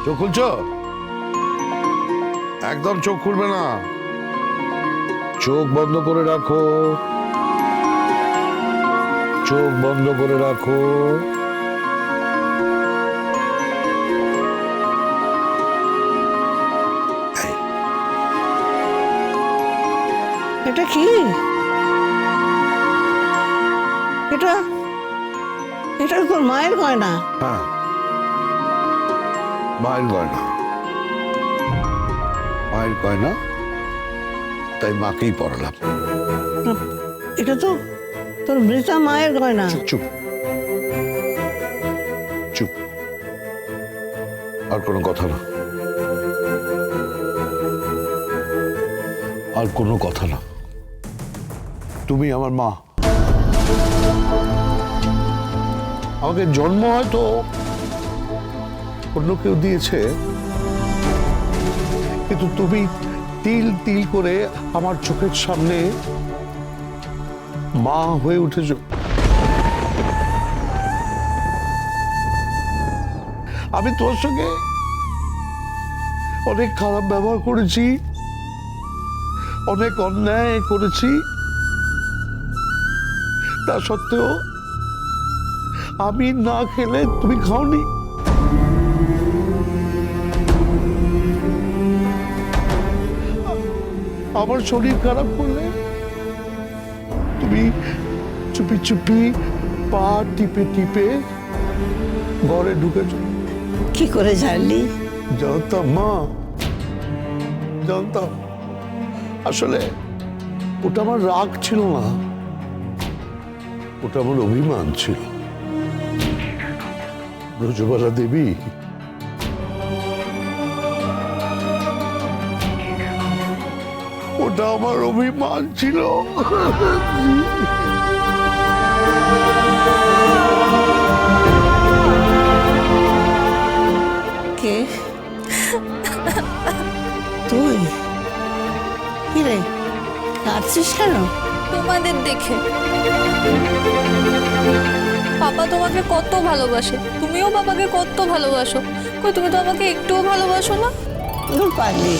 চোখ খুলছো? একদম চোখ খুলবে না, চোখ বন্ধ করে রাখো, চোখ বন্ধ করে রাখো। এটা কি? এটা এটা তোর মায়ের গয়না? হ্যাঁ, মায়ের গয়না, মায়ের গয়না, তাই মাকেই পড়ালাম। এটা তো তোর মৃতা মায়ের গয়না। চুপ চুপ, আর কোনো কথা না, আর কোনো কথা না। তুমি আমার মা। আমাকে জন্ম হয়তো অন্য কেউ দিয়েছে, কিন্তু তুমি তিল তিল করে আমার চোখের সামনে মা হয়ে উঠেছ। আমি তোর সঙ্গে অনেক খারাপ ব্যবহার করেছি, অনেক অন্যায় করেছি, তা সত্ত্বেও আমি না খেলে তুমি খাওনি। আমার শরীর খারাপ করলে তুমি চুপি চুপি পা টিপে টিপে ঘরে ঢুকেছ। কি করে জানলি? জানতাম মা, জানতাম। আসলে ওটা আমার রাগ ছিল না, ওটা আমার অভিমান ছিল। ব্রজবালা দেবী, ওটা আমার অভিমান ছিল। কে তুই? কি রে, কাঁদছিস কেন? তোমাদের দেখে। পাপা তোমাকে কত ভালোবাসে, তুমিও বাবাকে কত ভালোবাসো। কই তুমি তো আমাকে একটুও ভালোবাসো না। পারলি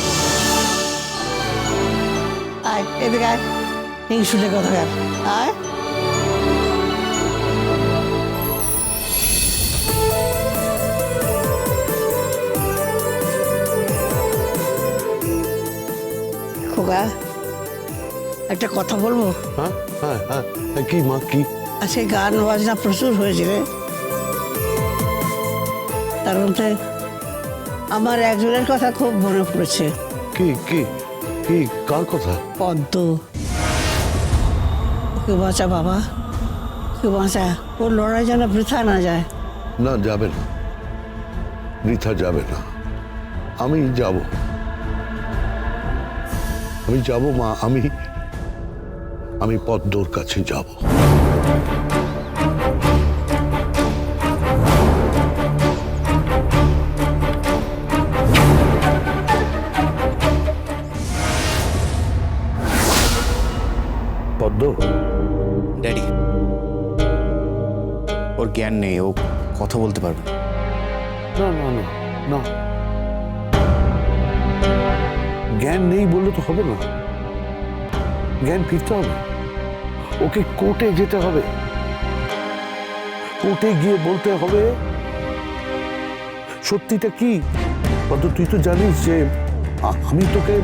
আয় এদিকে আয়, হিংসুটে কথা আয়। খোকা, একটা কথা বলবো? হ্যাঁ হ্যাঁ হ্যাঁ, কি মা কি? আজকে গান বাজনা প্রচুর হয়েছে রে। তার মধ্যে আমার একজনের কথা খুব মনে পড়েছে। কি কি কি, কার কথা? পদ্ম। ওকে বাঁচা বাবা, ওকে বাঁচা। ওর লড়াই যেন বৃথা না যায়। না, যাবে না, বৃথা যাবে না। আমি যাব, আমি যাব মা, আমি পদ্মর কাছে যাব। পদ্ম, ড্যাডি, ওর জ্ঞান নেই, ও কথা বলতে পারবে না। না না না না, জ্ঞান নেই বললে তো হবে না, জ্ঞান ফিরতে হবে। ওকে কোর্টে যেতে হবে, কোর্টে গিয়ে বলতে হবে সত্যিটা কি। পদ্ম, তুই তো জানিস যে আমি তোকে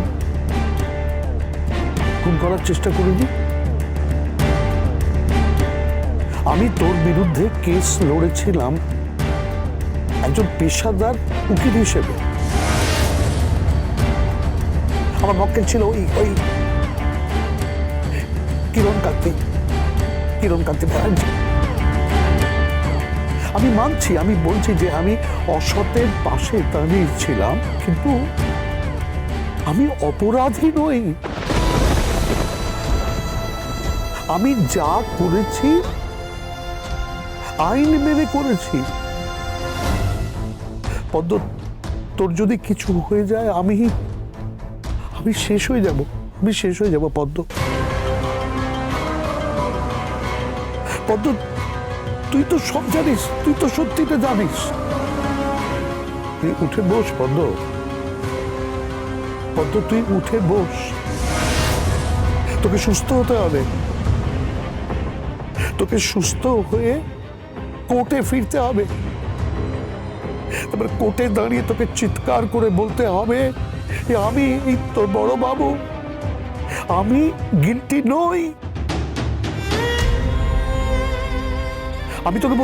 খুন করার চেষ্টা করিনি। আমি তোর বিরুদ্ধে কেস লড়েছিলাম একজন পেশাদার উকিল হিসেবে। আমার মক্কেল ছিল ওই কিরণ কান্তি ব্যানার্জি। আমি মানছি, আমি বলছি যে আমি অসতের পাশে দাঁড়িয়েছিলাম, কিন্তু আমি অপরাধী নই। আমি যা করেছি আইন মেনে করেছি। পদ্ম, তোর যদি কিছু হয়ে যায় আমি শেষ হয়ে যাব, আমি শেষ হয়ে যাব পদ্ম। পদ্ম, তুই তো সব জানিস, তুই তো সত্যিটা জানিস। তুই উঠে বস পদ্ম, পদ্ম তুই উঠে বস। তোকে সুস্থ হতে হবে, তোকে সুস্থ হয়ে কোর্টে ফিরতে হবে। তারপর কোর্টে দাঁড়িয়ে তোকে চিৎকার করে বলতে হবে যে আমি এই তোর বড় বাবু, আমি গিল্টি নই। আমি তোকে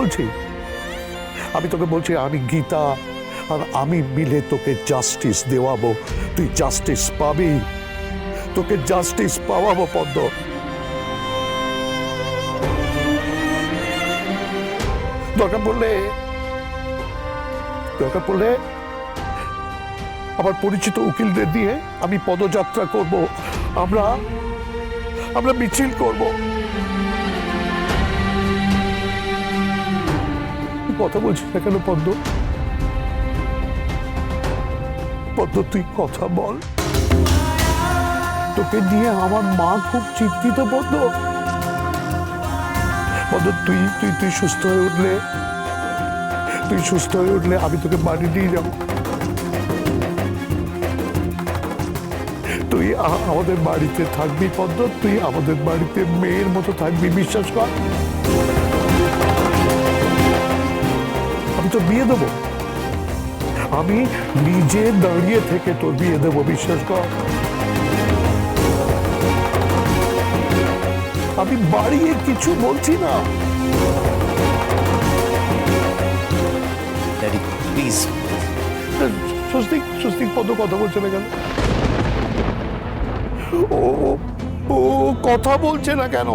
বলছি আমি গীতা আর আমি মিলে তোকে জাস্টিস দেওয়াবো, তুই জাস্টিস পাবি, তোকে জাস্টিস পাওয়াবো পদ্ম। দরকার পড়লে আমার পরিচিত উকিলদের দিয়ে আমি পদযাত্রা করব, আমরা মিছিল করব। কথা বলছিস না কেন পদ্ম? পদ্ম তুই কথা বল। তোকে নিয়ে আমার মা খুব চিন্তিত পদ্ম। পদ্ম তুই সুস্থ হয়ে উঠলে আমি তোকে বাড়ি নিয়ে যাব। তুই আমাদের বাড়িতে থাকবি পদ্ম, তুই আমাদের বাড়িতে মেয়ের মতো থাকবি, বিশ্বাস কর। আমি তোর বিয়ে দেবো, আমি নিজে দাঁড়িয়ে থেকে তোর বিয়ে দেবো, বিশ্বাস কর। আমি বাড়িয়ে কিছু বলছি না। Daddy please. স্বস্তিক পদ্ম কথা বলছে না কেন? ও কথা বলছে না কেন?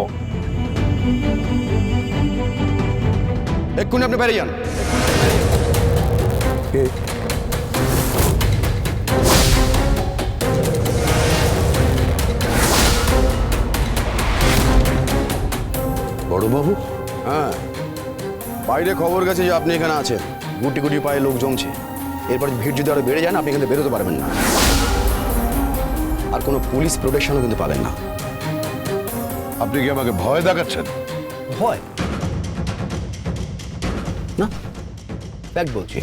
এক্ষুনি আপনি বেরিয়ে যান। বড়বাবু, হ্যাঁ, বাইরে খবর গেছে যে আপনি এখানে আছেন। গুটি গুটি পায়ে লোক জমছে। এরপর ভিড় যদি আরো বেড়ে যায় না, আপনি এখানে বেরোতে পারবেন না। আর কোনো পুলিশ প্রোটেকশনও কিন্তু পাবেন না। আপনি কি আমাকে ভয় দেখাচ্ছেন? ভয় না, ফ্যাক্ট বলছি।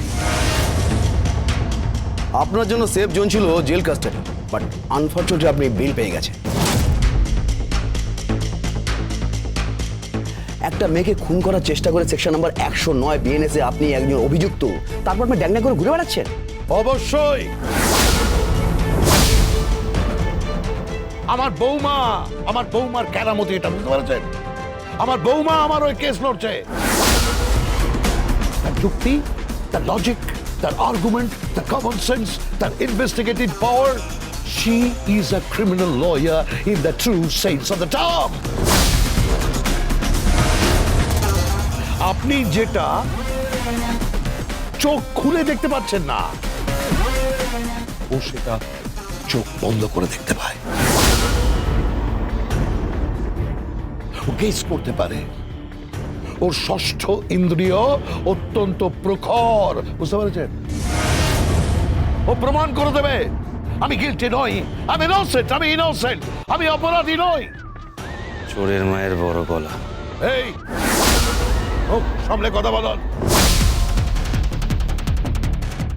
আপনার জন্য সেফ জোন ছিল জেল কাস্টাডি, বাট আনফর্চুনেটলি আপনি বেল পেয়ে গেছেন। একটা মেয়েকে খুন করার চেষ্টা করে সেকশন নাম্বার 109 বিএনএসে আপনি একজন অভিযুক্ত, তারপর আপনি ড্যাংড্যাং করে ঘুরে বেড়াচ্ছেন। অবশ্যই। আমার বৌমার কেরামতি এটা, বুঝতে পারছেন? আমার বৌমা আমার ওই কেস লড়ছে। তার যুক্তি, তার লজিক, তার আর্গুমেন্ট, তার কমন সেন্স, তার investigative power. She is a criminal lawyer in the true sense of the term. আপনি যেটা চোখ খুলে দেখতে পাচ্ছেন না, ও সেটা চোখ বন্ধ করে দেখতে পায়। ও গেস করতে পারে। ওর ষষ্ঠ ইন্দ্রিয় অত্যন্ত প্রখর, বুঝতে পারছেন? ও প্রমাণ করে দেবে আমি গিল্টি নই, আমি ইনোসেন্ট, আমি অপরাধী নই। চোরের মায়ের বড় গলা। এই ও সামনে কথা বলুন।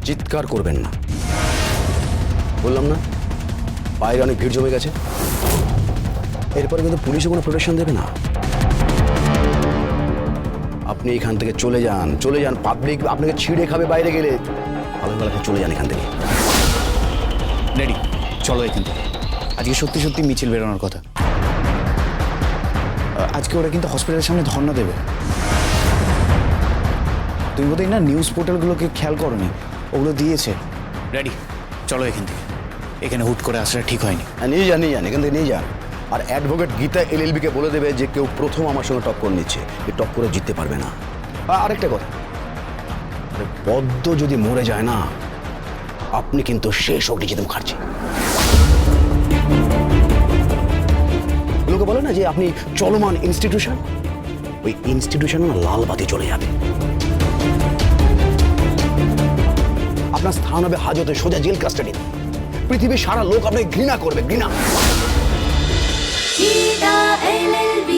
চিৎকার করবেন না, বললাম না বাইরে অনেক ভিড় জমে গেছে। এরপরে কিন্তু পুলিশও কোনো প্রোটেকশন দেবে না। আপনি এখান থেকে চলে যান, পাবলিক আপনাকে ছিঁড়ে খাবে বাইরে গেলে। ভালো চলে যান এখান থেকে। ড্যাডি চলো এখান থেকে। আজকে সত্যি সত্যি মিছিল বেরোনোর কথা। আজকে ওরা কিন্তু হসপিটালের সামনে ধর্ণা দেবে। তুমি বোধহয় না নিউজ পোর্টালগুলোকে খেয়াল করোনি, ওগুলো দিয়েছে। ড্যাডি চলো এখান থেকে, এখানে হুট করে আসাটা ঠিক হয়নি। নিয়ে যান এখান থেকে নিয়ে যান। আর অ্যাডভোকেট গীতা এলএলবি কে বলে দেবে যে কেউ প্রথম আমার সঙ্গে টক্কর নিচ্ছে, এই টক্করে জিততে পারবে না। আরেকটা কথা, পদ্ম যদি মরে যায় না, আপনি কিন্তু শেষ অগ্নিজিৎ মুখার্জি। লোকে বলে না যে আপনি চলমান ইনস্টিটিউশন, ওই ইনস্টিটিউশন না লাল বাতি চলে যাবে। আপনার স্থান হবে হাজতে, সোজা জেল কাস্টাডি। পৃথিবীর সারা লোক আপনাকে ঘৃণা করবে, ঘৃণা। Gita LLB